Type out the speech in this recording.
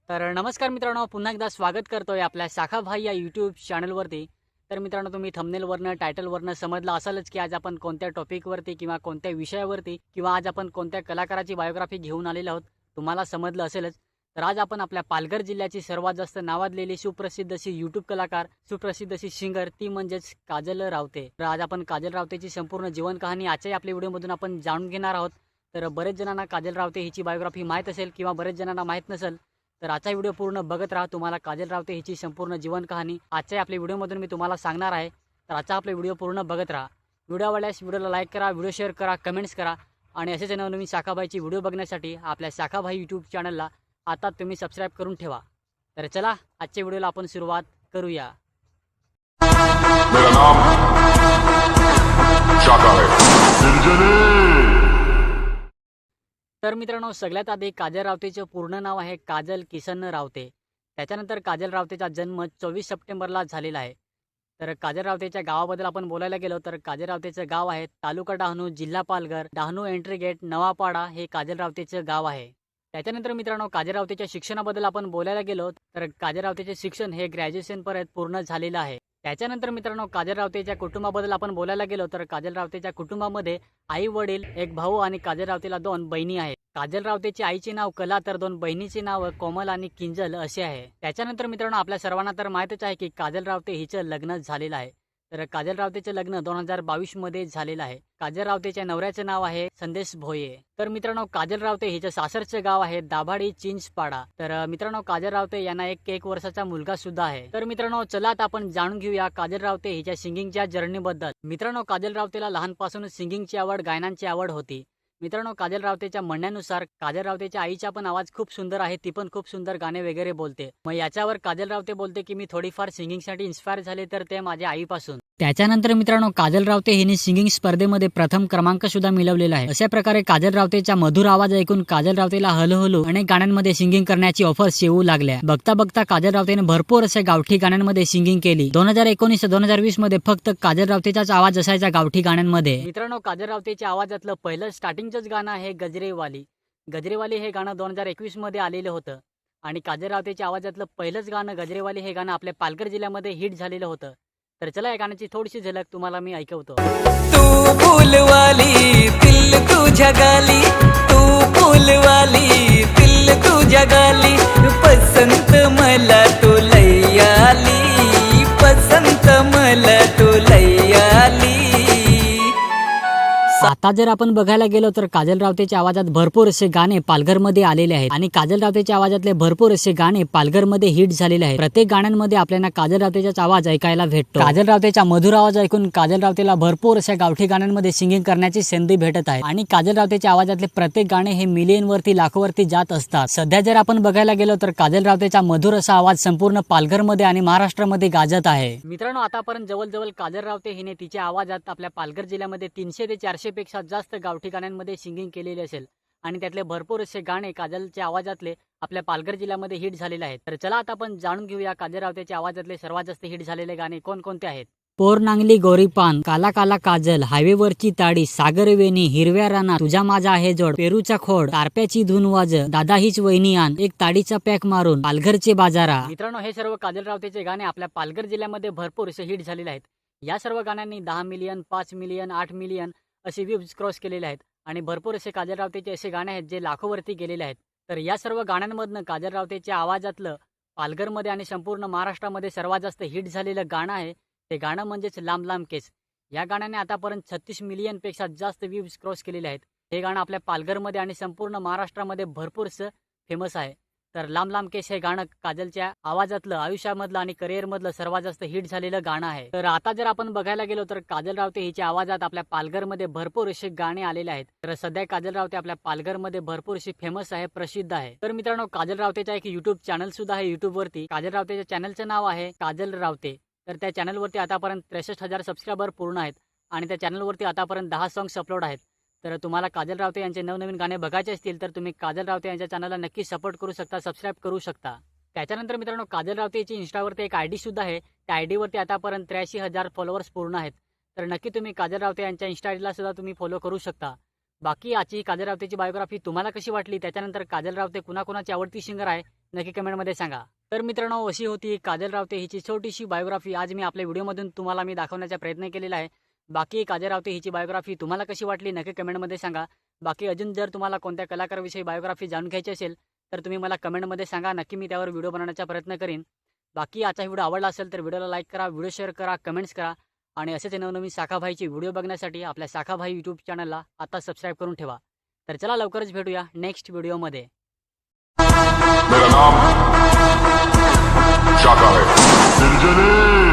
तर नमस्कार मित्रांनो, पुन्हा एकदा स्वागत करतोय आपल्या शाखा भाई या यूट्यूब चॅनलवरती। तर मित्रांनो, तुम्ही थंबनेलवरनं टायटलवरनं समजलं असेलच की आज आपण कोणत्या टॉपिकवरती किंवा कोणत्या विषयावरती किंवा आज आपण कोणत्या कलाकाराची बायोग्राफी घेऊन आलेलो आहोत, तुम्हाला समजलं असेलच। तर आज आपण आपल्या पालघर जिल्ह्याची सर्वात जास्त नावाजलेली सुप्रसिद्ध अशी यूट्यूब कलाकार, सुप्रसिद्ध अशी सिंगर ती म्हणजेच काजल रावते। तर आज आपण काजल रावतेची संपूर्ण जीवन कहाणी आजच्या आपल्या व्हिडिओमधून आपण जाणून घेणार आहोत। तर बरेच जणांना काजल रावते हिची बायोग्राफी माहीत असेल किंवा बरेच जणांना माहीत नसेल, तर आजचा व्हिडिओ पूर्ण बघत राहा। तुम्हाला काजल रावते हिची संपूर्ण जीवन कहाणी आजच्या आपल्या व्हिडिओमधून मी तुम्हाला सांगणार आहे। तर आजचा आपला व्हिडिओ पूर्ण बघत राहा। व्हिडिओ आवडल्यास व्हिडिओला लाईक करा, व्हिडिओ शेअर करा, कमेंट्स करा आणि असेच नवनवीन शाखाबाईची व्हिडिओ बघण्यासाठी आपल्या शाखाबाई यूट्यूब चॅनलला आता तुम्ही सबस्क्राईब करून ठेवा। तर चला आजच्या व्हिडिओला आपण सुरुवात करूया। मेरा नाम शाखा है। तर मित्रांनो, सगळ्यात आधी काजल रावतेचं पूर्ण नाव आहे काजल किसन रावते। त्याच्यानंतर काजल रावतेचा जन्म 24 सप्टेंबरला झालेला आहे। तर काजल रावतेच्या गावाबद्दल आपण बोलायला गेलो तर काजल रावतेचं गाव आहे तालुका डहाणू, जिल्हा पालघर, डहाणू एंट्री गेट, नवापाडा हे काजल रावतेचं गाव आहे। त्याच्यानंतर मित्रांनो, काजल रावतेच्या शिक्षणाबद्दल आपण बोलायला गेलो तर काजल रावतेचे शिक्षण हे ग्रॅज्युएशन पर्यंत पूर्ण झालेलं आहे। त्याच्यानंतर मित्रांनो, काजल रावतेच्या कुटुंबाबद्दल आपण बोलायला गेलो तर काजल रावतेच्या कुटुंबामध्ये आई वडील, एक भाऊ आणि काजल रावतेला 2 बहिणी आहेत। काजल रावतेची आईचे नाव कला तर 2 बहिणीचे नाव कोमल आणि किंजल असे आहे। त्याच्यानंतर मित्रांनो, आपल्या सर्वांना तर माहितच आहे की काजल रावते हिचं लग्न झालेलं आहे। तर काजल रावतेचं लग्न 2022 मध्ये झालेलं आहे। काजल रावतेच्या नवऱ्याचं नाव आहे संदेश भोये। तर मित्रांनो, काजल रावते हिचं सासरचं गाव आहे दाभाडी चिंचपाडा। तर मित्रांनो, काजल रावते यांना एक वर्षाचा मुलगा सुद्धा आहे। तर मित्रांनो, चला आता आपण जाणून घेऊया काजल रावते हिच्या सिंगिंगच्या जर्नी बद्दल। मित्रांनो, काजल रावतेला लहानपासूनच सिंगिंगची आवड, गायनांची आवड होती। मित्रांनो, काजल रावतेच्या म्हणण्यानुसार काजल रावतेच्या आईचा पण आवाज खूप सुंदर आहे, ती पण खूप सुंदर गाणे वगैरे बोलते। मग याच्यावर काजल रावते बोलते की मी थोडीफार सिंगिंगसाठी इन्स्पायर झाले तर ते माझ्या आईपासून। त्याच्यानंतर मित्रांनो, काजल रावते हिने सिंगिंग स्पर्धेमध्ये प्रथम क्रमांक सुद्धा मिळवलेला आहे। अशा प्रकारे काजल रावतेचा मधुर आवाज ऐकून काजल रावतेला हळूहळू अनेक गाण्यांमध्ये सिंगिंग करण्याची ऑफर्स येऊ लागल्या। बघता बघता काजल रावतेने भरपूर अशा गावठी गाण्यांमध्ये सिंगिंग केली। 2019-2020 मध्ये फक्त काजल रावतेचाच आवाज असायचा गावठी गाण्यांमध्ये। मित्रांनो, काजल रावतेच्या आवाजातलं पहिलं स्टार्टिंगचंच गाणं आहे गजरेवाली। गजरेवाली हे गाणं 2021 मध्ये आलेलं होतं आणि काजल रावतेच्या आवाजातलं पहिलंच गाणं गजरेवाली हे गाणं आपल्या पालघर जिल्ह्यामध्ये हिट झालेलं होतं। तर चला या गाण्याची थोडीशी झलक तुम्हाला मी ऐकवतो। तू फुलवाली दिल तुझ्या गाली, तू फुलवाली दिल तुझ्या गाली, पसंत मला तू लई आली, पसंत मला तू लई आली। आता जर आपण बघायला गेलो तर काजल रावतेच्या आवाजात भरपूर असे गाणे पालघरमध्ये आलेले आहेत आणि काजल रावतेच्या आवाजातले भरपूर असे गाणे पालघरमध्ये हिट झालेले आहेत। प्रत्येक गाण्यांमध्ये आपल्याला काजल रावतेचाच आवाज ऐकायला भेटतो। काजल रावतेचा मधुर आवाज ऐकून काजल रावतेला भरपूर अशा गावठी गाण्यांमध्ये सिंगिंग करण्याची संधी भेटत आहे आणि काजल रावतेच्या आवाजातले प्रत्येक गाणे हे मिलियनवरती, लाखोवरती जात असतात। सध्या जर आपण बघायला गेलो तर काजल रावतेचा मधुर असा आवाज संपूर्ण पालघरमध्ये आणि महाराष्ट्रामध्ये गाजत आहे। मित्रांनो, आतापर्यंत जवळजवळ काजल रावते हिने तिच्या आवाजात आपल्या पालघर जिल्ह्यामध्ये 300 ते 400 पेक्षा जास्त गावठी गाण्यांमध्ये सिंगिंग केलेले असेल आणि त्यातले भरपूर असे गाणे काजलच्या आवाजातले आपल्या पालघर जिल्ह्यामध्ये हिट झालेले आहेत। तर चला आता आपण जाणून घेऊया काजल रावतेच्या आवाजातले सर्वात जास्त हिट झालेले गाणे कोणकोणते आहेत। पोर नांगली गोरीपान, काला काला काजल, हायवेवरची ताडी, सागर वेणी, हिरव्या राना, तुझा माझा आहे जोड, पेरूचा खोड, तारप्याची धून वाज, दादा हीच वहिनी आण, एक ताडीचा पॅक मारून, पालघरचे बाजारा। मित्रांनो, हे सर्व काजल रावतेचे गाणे आपल्या पालघर जिल्ह्यामध्ये भरपूर असे हिट झालेले आहेत। या सर्व गाण्यांनी 10 मिलियन, 5 मिलियन, 8 मिलियन असे व्ह्यूज क्रॉस केलेले आहेत आणि भरपूर असे काजल रावतेचे असे गाणे आहेत जे लाखोवरती गेलेले आहेत। तर या सर्व गाण्यांमधनं काजल रावतेच्या आवाजातलं पालघरमध्ये आणि संपूर्ण महाराष्ट्रामध्ये सर्वात जास्त हिट झालेलं गाणं आहे ते गाणं म्हणजेच लांब लांब केस। या गाण्याने आतापर्यंत 36 मिलियन पेक्षा जास्त व्ह्यूज क्रॉस केलेले आहेत। हे गाणं आपल्या पालघरमध्ये आणि संपूर्ण महाराष्ट्रामध्ये भरपूरसं फेमस आहे। तर लांब लांब केस हे गाणं काजलच्या आवाजातलं, आयुष्यामधलं आणि करिअरमधलं सर्वात जास्त हिट झालेलं गाणं आहे। तर आता जर आपण बघायला गेलो तर काजल रावते हिच्या आवाजात आपल्या पालघरमध्ये भरपूर असे गाणे आलेले आहेत। तर सध्या काजल रावते आपल्या पालघरमध्ये भरपूर अशी फेमस आहे, प्रसिद्ध आहे। तर मित्रांनो, काजल रावतेचा एक युट्यूब चॅनल सुद्धा आहे युट्यूबवरती। काजल रावतेच्या चॅनलचं नाव आहे काजल रावते। तर त्या चॅनलवरती आतापर्यंत 63,000 सबस्क्रायबर पूर्ण आहेत आणि त्या चॅनलवरती आतापर्यंत 10 सॉंग्स अपलोड आहेत। तर तुम्हाला काजल रावते यांचे नवनवीन गाणे बघायचे असतील तर तुम्ही काजल रावते यांच्या चॅनलला नक्की सपोर्ट करू शकता, सबस्क्राईब करू शकता। त्याच्यानंतर मित्रांनो, काजल रावतेची इंस्टावरती एक आयडी सुद्धा आहे। त्या आयडीवरती आतापर्यंत 83,000 फॉलोअर्स पूर्ण आहेत। तर नक्की तुम्ही काजल रावते यांच्या इंस्टा आयडीला सुद्धा तुम्ही फॉलो करू शकता। बाकी आजची काजल रावतेची बायोग्राफी तुम्हाला कशी वाटली, त्याच्यानंतर काजल रावते कुणाकुणाची आवडती सिंगर आहे नक्की कमेंटमध्ये सांगा. तर मित्रांनो, अशी होती काजल रावते हिची छोटीशी बायोग्राफी. आज मी आपल्या व्हिडिओमधून तुम्हाला दाखवण्याचा प्रयत्न केलेला आहे. बाकी काजल रावते हिची बायोग्राफी तुम्हाला कशी वाटली नक्की कमेंटमध्ये सांगा. बाकी अजून जर तुम्हाला कोणत्या कलाकाराविषयी बायोग्राफी जाणून घ्यायची असेल तर तुम्ही मला कमेंटमध्ये सांगा. नक्की मी त्यावर व्हिडिओ बनवण्याचा प्रयत्न करीन. बाकी आजचा व्हिडिओ आवडला असेल तर व्हिडिओला लाईक करा, व्हिडिओ शेअर करा, कमेंट्स करा आणि असेच नवनवीन शाखाभाईची व्हिडिओ बघण्यासाठी आपल्या शाखाभाई यूट्यूब चॅनलला आता सबस्क्राईब करून ठेवा. तर चला लवकरच भेटूया नेक्स्ट व्हिडिओमध्ये. मेरा नाम शाखा है. दिलजले